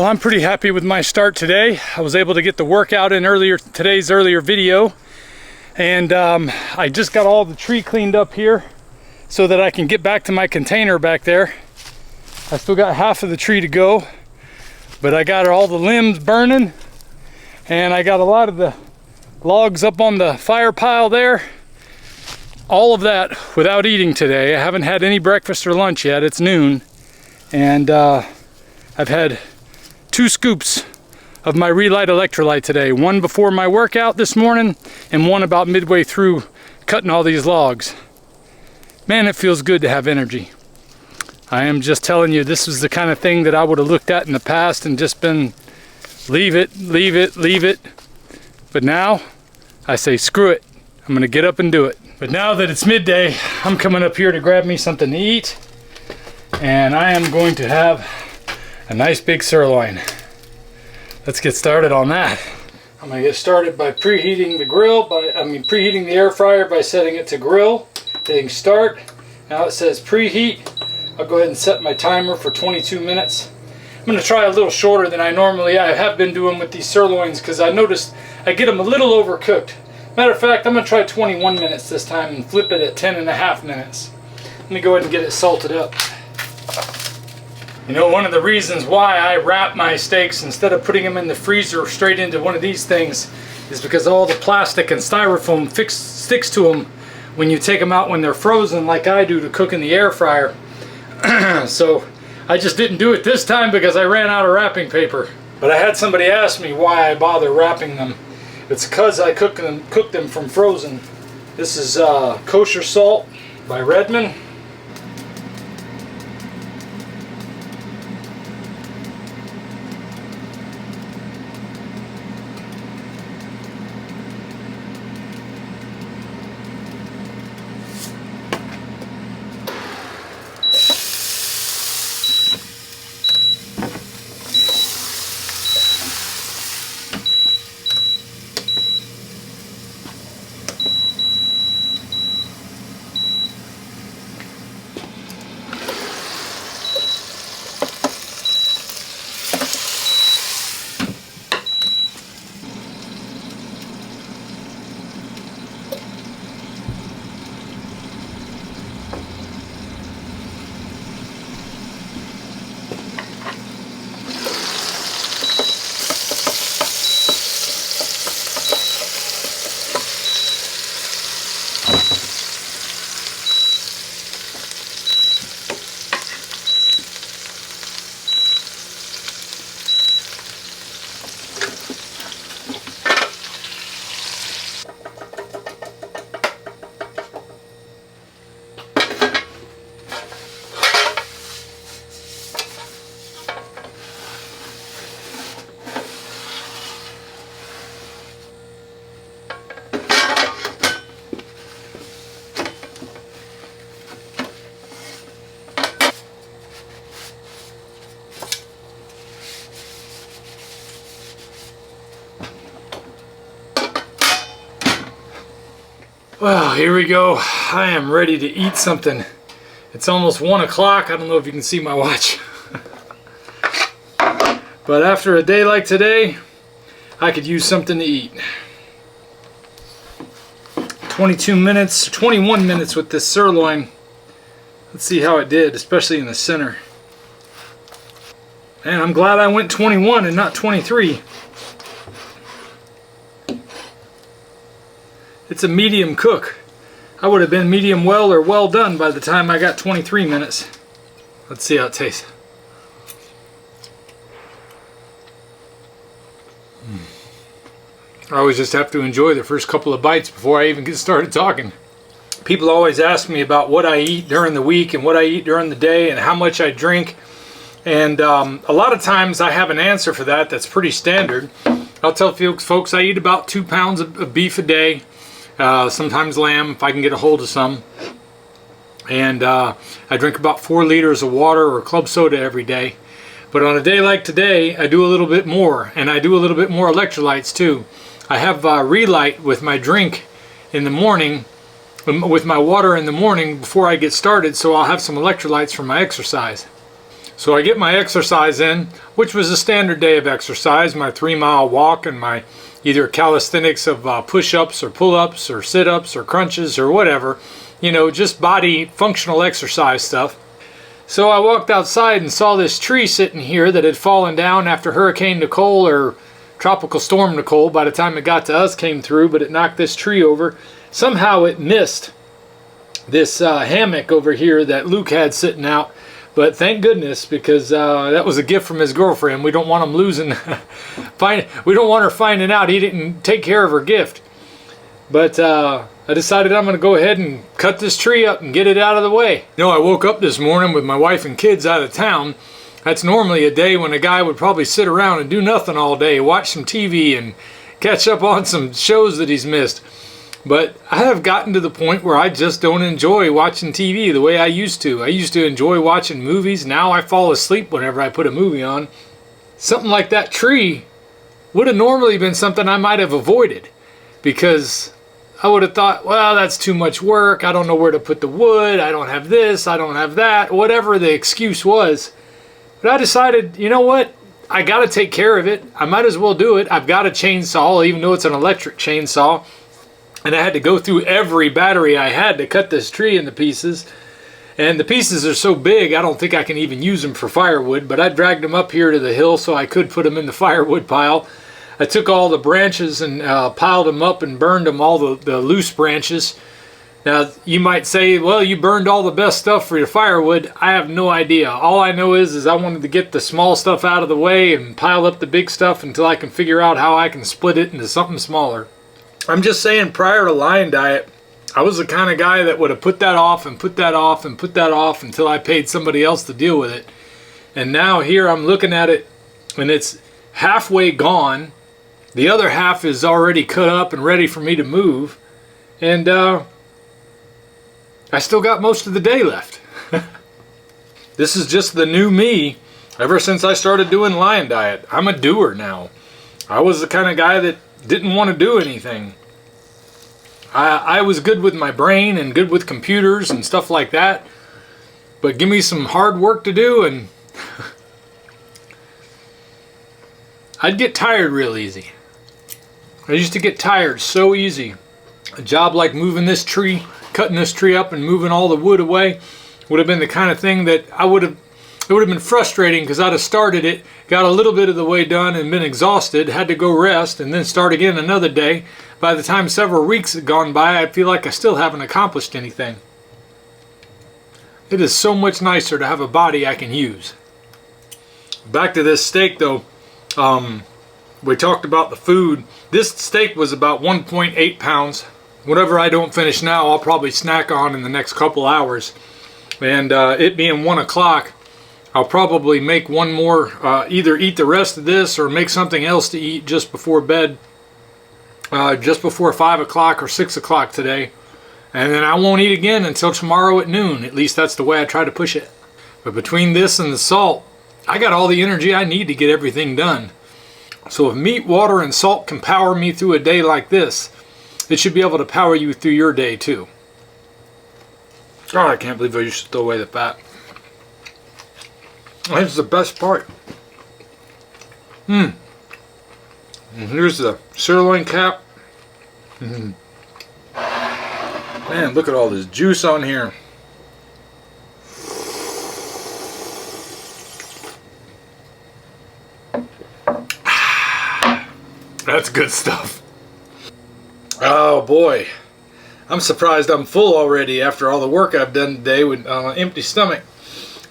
Well, I'm pretty happy with my start today. I was able to get the workout in today's earlier video, and I just got all the tree cleaned up here so that I can get back to my container back there. I still got half of the tree to go, but I got all the limbs burning, and I got a lot of the logs up on the fire pile there. All of that without eating today. I haven't had any breakfast or lunch yet. It's noon, and I've had 2 scoops of my Relight electrolyte today. One before my workout this morning, and one about midway through cutting all these logs. Man, it feels good to have energy. I am just telling you, this is the kind of thing that I would have looked at in the past and just been leave it, leave it, leave it. But now I say screw it. I'm gonna get up and do it. But now that it's midday, I'm coming up here to grab me something to eat, and I am going to have a nice big sirloin. Let's get started on that. I'm gonna get started by preheating the grill, preheating the air fryer by setting it to grill, hitting start. Now it says preheat. I'll go ahead and set my timer for 22 minutes. I'm gonna try a little shorter than I have been doing with these sirloins, because I noticed I get them a little overcooked. Matter of fact, I'm gonna try 21 minutes this time and flip it at 10.5 minutes. Let me go ahead and get it salted up. You know, one of the reasons why I wrap my steaks instead of putting them in the freezer straight into one of these things is because all the plastic and styrofoam sticks to them when you take them out when they're frozen, like I do to cook in the air fryer. So I just didn't do it this time because I ran out of wrapping paper. But I had somebody ask me why I bother wrapping them. It's because I cook them from frozen. This is kosher salt by Redmond. Well, here we go. I am ready to eat something. It's almost 1 o'clock. I don't know if you can see my watch. But after a day like today, I could use something to eat. 21 minutes with this sirloin. Let's see how it did, especially in the center. Man, I'm glad I went 21 and not 23. It's a medium cook. I would have been medium well or well done by the time I got 23 minutes. Let's see how it tastes. I always just have to enjoy the first couple of bites before I even get started talking. People always ask me about what I eat during the week and what I eat during the day and how much I drink. And a lot of times I have an answer for that that's pretty standard. I'll tell folks I eat about 2 pounds of beef a day. Sometimes lamb if I can get a hold of some, and I drink about 4 liters of water or club soda every day. But on a day like today, I do a little bit more, and I do a little bit more electrolytes too. I have Relight with my drink in the morning, with my water in the morning before I get started, so I'll have some electrolytes for my exercise. So I get my exercise in, which was a standard day of exercise, my 3-mile walk and my either calisthenics of push-ups or pull-ups or sit-ups or crunches or whatever, you know, just body functional exercise stuff. So I walked outside and saw this tree sitting here that had fallen down after Hurricane Nicole, or Tropical Storm Nicole, by the time it got to us, came through, but it knocked this tree over. Somehow it missed this hammock over here that Luke had sitting out. But thank goodness, because that was a gift from his girlfriend. We don't want him losing, we don't want her finding out he didn't take care of her gift. But I decided I'm going to go ahead and cut this tree up and get it out of the way. You know, I woke up this morning with my wife and kids out of town. That's normally a day when a guy would probably sit around and do nothing all day, watch some TV and catch up on some shows that he's missed. But I have gotten to the point where I just don't enjoy watching TV the way I used to. I used to enjoy watching movies. Now I fall asleep whenever I put a movie on. Something like that tree would have normally been something I might have avoided, because I would have thought, well, that's too much work. I don't know where to put the wood. I don't have this. I don't have that. Whatever the excuse was. But I decided, you know what? I got to take care of it. I might as well do it. I've got a chainsaw, even though it's an electric chainsaw. And I had to go through every battery I had to cut this tree into pieces. And the pieces are so big, I don't think I can even use them for firewood. But I dragged them up here to the hill so I could put them in the firewood pile. I took all the branches and piled them up and burned them, all the loose branches. Now, you might say, well, you burned all the best stuff for your firewood. I have no idea. All I know is I wanted to get the small stuff out of the way and pile up the big stuff until I can figure out how I can split it into something smaller. I'm just saying, prior to Lion Diet, I was the kind of guy that would have put that off and put that off and put that off until I paid somebody else to deal with it. And now here I'm looking at it and it's halfway gone. The other half is already cut up and ready for me to move. And I still got most of the day left. This is just the new me ever since I started doing Lion Diet. I'm a doer now. I was the kind of guy that didn't want to do anything. I was good with my brain and good with computers and stuff like that. But give me some hard work to do and I'd get tired real easy. I used to get tired so easy. A job like moving this tree, cutting this tree up and moving all the wood away would have been the kind of thing that it would have been frustrating, because I'd have started it, got a little bit of the way done and been exhausted, had to go rest and then start again another day. By the time several weeks had gone by, I feel like I still haven't accomplished anything. It is so much nicer to have a body I can use. Back to this steak though, we talked about the food. This steak was about 1.8 pounds. Whatever I don't finish now, I'll probably snack on in the next couple hours. And it being 1 o'clock, I'll probably make one more, either eat the rest of this or make something else to eat just before bed, just before 5 o'clock or 6 o'clock today. And then I won't eat again until tomorrow at noon. At least that's the way I try to push it. But between this and the salt, I got all the energy I need to get everything done. So if meat, water, and salt can power me through a day like this, it should be able to power you through your day too. God, I can't believe I used to throw away the fat. That's the best part. And here's the sirloin cap. Man, look at all this juice on here. That's good stuff. Oh boy, I'm surprised I'm full already after all the work I've done today with an empty stomach.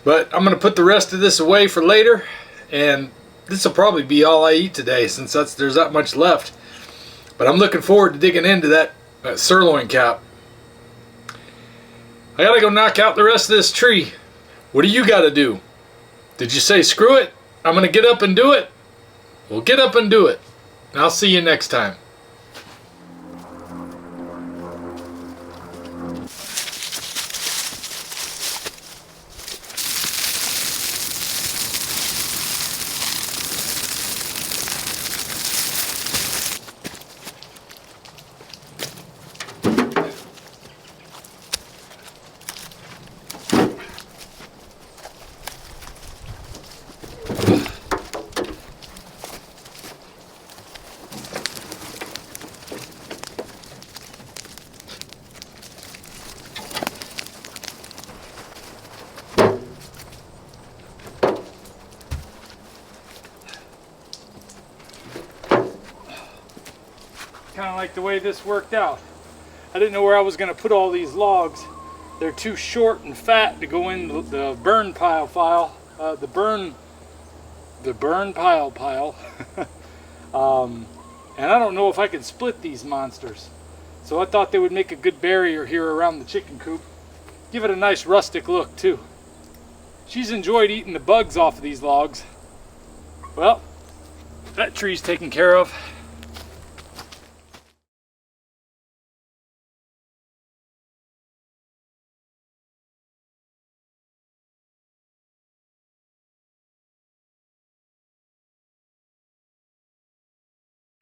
But I'm going to put the rest of this away for later, and this will probably be all I eat today since there's that much left. But I'm looking forward to digging into that sirloin cap. I got to go knock out the rest of this tree. What do you got to do? Did you say screw it? I'm going to get up and do it? Well, get up and do it. I'll see you next time. kind of like the way this worked out. I didn't know where I was going to put all these logs. They're too short and fat to go in the burn pile. The burn pile. And I don't know if I can split these monsters. So I thought they would make a good barrier here around the chicken coop. Give it a nice rustic look too. She's enjoyed eating the bugs off of these logs. Well, that tree's taken care of.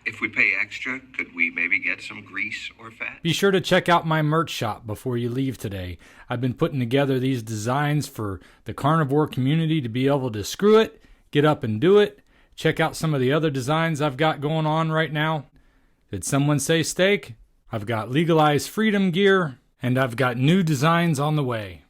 If we pay extra, could we maybe get some grease or fat? Be sure to check out my merch shop before you leave today. I've been putting together these designs for the carnivore community to be able to screw it, get up and do it. Check out some of the other designs I've got going on right now. Did someone say steak? I've got legalized freedom gear, and I've got new designs on the way.